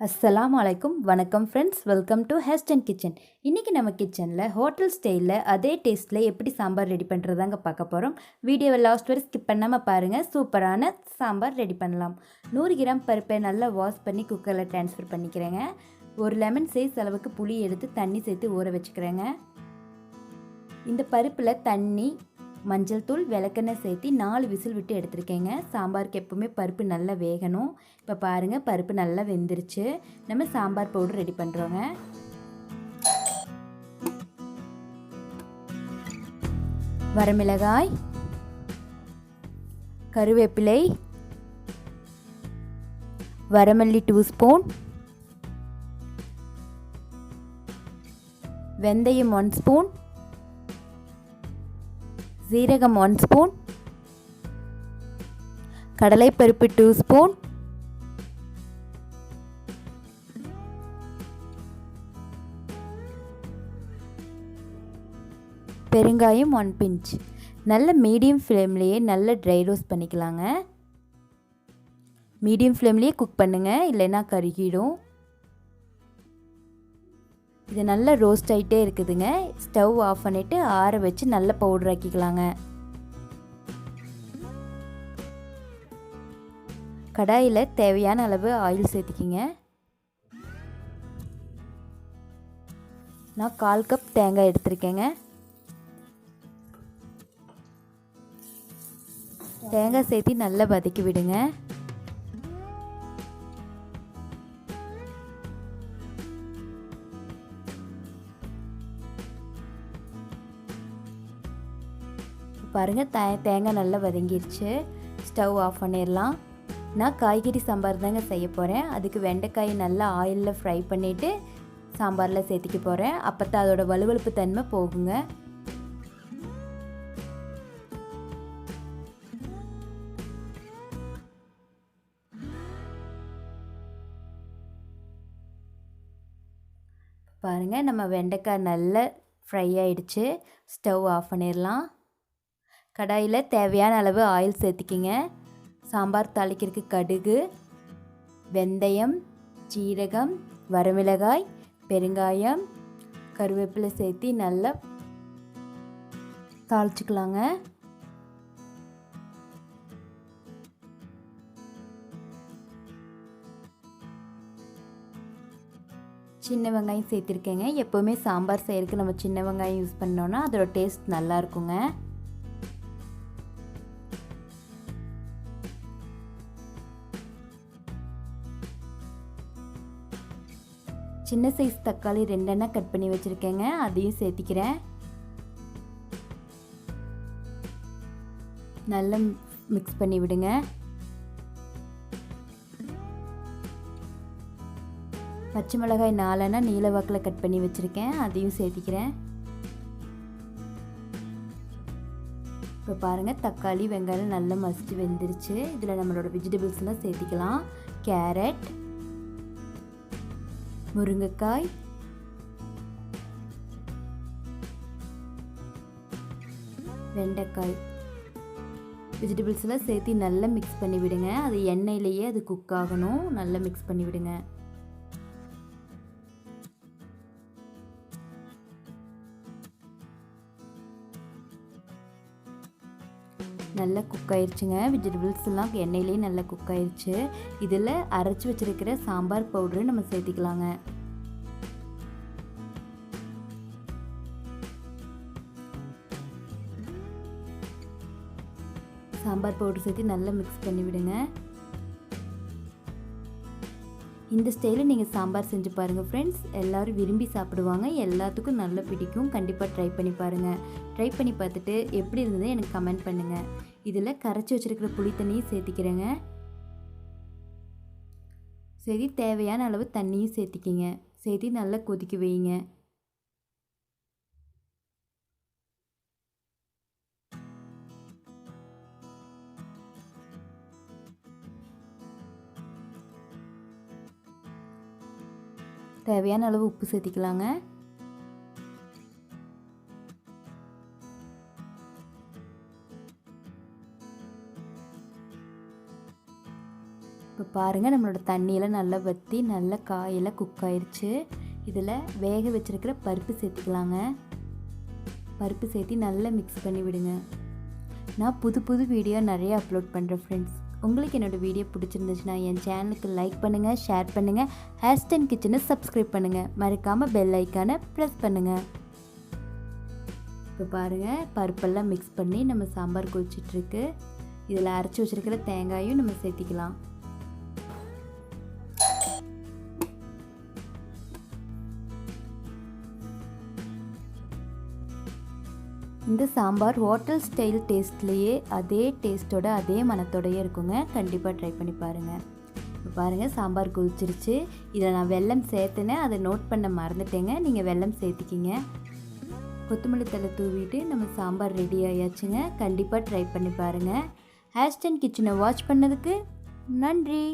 அஸ்ஸலாமு அலைக்கும் வணக்கம் friends, welcome to Hash10 Kitchen. இன்றைக்கி நம்ம கிச்சனில் ஹோட்டல் ஸ்டைலில் அதே டேஸ்ட்டில் எப்படி சாம்பார் ரெடி பண்ணுறதாங்க பார்க்க போகிறோம். வீடியோவை லாஸ்ட் வரை ஸ்கிப் பண்ணாமல் பாருங்கள். சூப்பரான சாம்பார் ரெடி பண்ணலாம். 100 கிராம் பருப்பை நல்லா வாஷ் பண்ணி குக்கரில் ட்ரான்ஸ்ஃபர் பண்ணிக்கிறேங்க. ஒரு லெமன் சைஸ் அளவுக்கு புளி எடுத்து தண்ணி சேர்த்து ஊற வச்சுக்கிறேங்க. இந்த பருப்பில் தண்ணி, மஞ்சள் தூள், விளக்கெண்ணெய் சேர்த்து 4 விசில் விட்டு எடுத்துருக்கேங்க. சாம்பாருக்கு எப்போவுமே பருப்பு நல்லா வேகணும். இப்போ பாருங்கள், பருப்பு நல்லா வெந்துருச்சு. நம்ம சாம்பார் பவுடர் ரெடி பண்ணுறோங்க. வரமிளகாய், கருவேப்பிலை, வரமல்லி 2 ஸ்பூன், வெந்தயம் 1 ஸ்பூன், சீரகம் 1 ஸ்பூன், கடலைப்பருப்பு 2 ஸ்பூன், பெருங்காயம் 1 பிஞ்ச். நல்ல மீடியம் ஃப்ளேம்லேயே நல்ல ட்ரை ரோஸ்ட் பண்ணிக்கலாங்க. மீடியம் ஃப்ளேம்லேயே குக் பண்ணுங்கள், இல்லைன்னா கருகிடும். இது நல்லா ரோஸ்ட் ஆகிட்டே இருக்குதுங்க. ஸ்டவ் ஆஃப் பண்ணிவிட்டு ஆற வச்சு நல்ல பவுடர் ஆக்கிக்கலாங்க. கடாயில் தேவையான அளவு ஆயில் சேர்த்துக்கிங்க. நான் 1/4 கப் தேங்காய் எடுத்திருக்கேங்க. தேங்காய் சேர்த்து நல்லா வதக்கி விடுங்க. பாருங்கள், தேங்காய் நல்லா வதங்கிடுச்சு. ஸ்டவ் ஆஃப் பண்ணிடலாம். நான் காய்கறி சாம்பார் தாங்க செய்ய போகிறேன். அதுக்கு வெண்டைக்காயை நல்லா ஆயிலில் ஃப்ரை பண்ணிவிட்டு சாம்பாரில் சேர்த்திக்க போகிறேன். அப்போ தான் அதோட வலுவலுப்பு தன்மை போகுங்க. பாருங்கள், நம்ம வெண்டைக்காய் நல்லா ஃப்ரை ஆகிடுச்சு. ஸ்டவ் ஆஃப் பண்ணிடலாம். கடாயில் தேவையான அளவு ஆயில் சேர்த்துக்கிங்க. சாம்பார் தாளிக்கிறதுக்கு கடுகு, வெந்தயம், சீரகம், வரமிளகாய், பெருங்காயம், கருவேப்பிலை சேர்த்து நல்லா தாளிச்சுக்கலாங்க. சின்ன வெங்காயம் சேர்த்துருக்கேங்க. எப்போவுமே சாம்பார் செய்கிறதுக்கு நம்ம சின்ன வெங்காயம் யூஸ் பண்ணோன்னா அதோட டேஸ்ட் நல்லா இருக்குங்க. சின்ன சைஸ் தக்காளி 2 கட் பண்ணி வச்சுருக்கேங்க. அதையும் சேர்த்திக்கிறேன். நல்லா மிக்ஸ் பண்ணி விடுங்க. பச்சை மிளகாய் 4 நீல வாக்கில் கட் பண்ணி வச்சுருக்கேன். அதையும் சேர்த்திக்கிறேன். இப்போ பாருங்கள், தக்காளி வெங்காயம் நல்லா மசிச்சு வெந்துருச்சு. இதில் நம்மளோட வெஜிடபிள்ஸ்லாம் சேர்த்திக்கலாம். கேரட், முருங்கைக்காய், வெண்டைக்காய், வெஜிடபிள்ஸ்லாம் சேர்த்து நல்லா மிக்ஸ் பண்ணி விடுங்க. அது எண்ணெயிலேயே அது குக் ஆகணும். நல்லா மிக்ஸ் பண்ணி விடுங்க. நல்லா குக் ஆயிடுச்சுங்க. வெஜிடபிள்ஸ் எல்லாம் எண்ணெயிலேயே நல்லா குக் ஆயிடுச்சு. இதில் அரைச்சி வச்சிருக்கிற சாம்பார் பவுடரு நம்ம சேர்த்திக்கலாங்க. சாம்பார் பவுடர் சேர்த்து நல்லா மிக்ஸ் பண்ணி விடுங்க. இந்த ஸ்டைலில் நீங்கள் சாம்பார் செஞ்சு பாருங்கள் ஃப்ரெண்ட்ஸ். எல்லோரும் விரும்பி சாப்பிடுவாங்க. எல்லாத்துக்கும் நல்லா பிடிக்கும். கண்டிப்பாக ட்ரை பண்ணி பாருங்கள். ட்ரை பண்ணி பார்த்துட்டு எப்படி இருந்தது எனக்கு கமெண்ட் பண்ணுங்கள். இதில் கரைச்சி வச்சுருக்கிற புளி தண்ணியும் சேர்த்திக்கிறேங்க. சரி, தேவையான அளவு தண்ணியும் சேர்த்திக்கிங்க. சேர்த்து நல்லா கொதிக்க வைங்க. தேவையான அளவு உப்பு சேர்த்திக்கலாங்க. இப்போ பாருங்கள் நம்மளோட தண்ணியெல்லாம் நல்லா வற்றி நல்லா காயெல்லாம் குக் ஆயிடுச்சு. இதில் வேக வச்சுருக்கிற பருப்பு சேர்த்துக்கலாங்க. பருப்பு சேர்த்து நல்லா மிக்ஸ் பண்ணி விடுங்க. நான் புது வீடியோ நிறைய அப்லோட் பண்ணுறேன் ஃப்ரெண்ட்ஸ். உங்களுக்கு என்னோடய வீடியோ பிடிச்சிருந்துச்சுன்னா என் சேனலுக்கு லைக் பண்ணுங்கள், ஷேர் பண்ணுங்கள், Hash10 கிச்சனை சப்ஸ்கிரைப் பண்ணுங்கள், மறக்காமல் பெல் ஐக்கானை ப்ரெஸ் பண்ணுங்கள். இப்போ பாருங்கள் பருப்பெல்லாம் மிக்ஸ் பண்ணி நம்ம சாம்பார் கொதிச்சிட்ருக்கு. இதில் அரைச்சி வச்சுருக்கிற தேங்காயும் நம்ம சேர்த்திக்கலாம். இந்த சாம்பார் ஹோட்டல் ஸ்டைல் டேஸ்ட்லேயே அதே டேஸ்ட்டோட அதே மணத்தோடையே இருக்குங்க. கண்டிப்பாக ட்ரை பண்ணி பாருங்கள். இப்போ பாருங்கள் சாம்பார் கொதிச்சிருச்சு. இதில் நான் வெல்லம் சேர்த்துனேன், அதை நோட் பண்ண மறந்துட்டேங்க. நீங்கள் வெல்லம் சேர்த்திக்கிங்க. கொத்தமல்லி தழை தூவிட்டு நம்ம சாம்பார் ரெடி ஆயாச்சுங்க. கண்டிப்பாக ட்ரை பண்ணி பாருங்கள். Hash10 கிச்சனை வாட்ச் பண்ணதுக்கு நன்றி.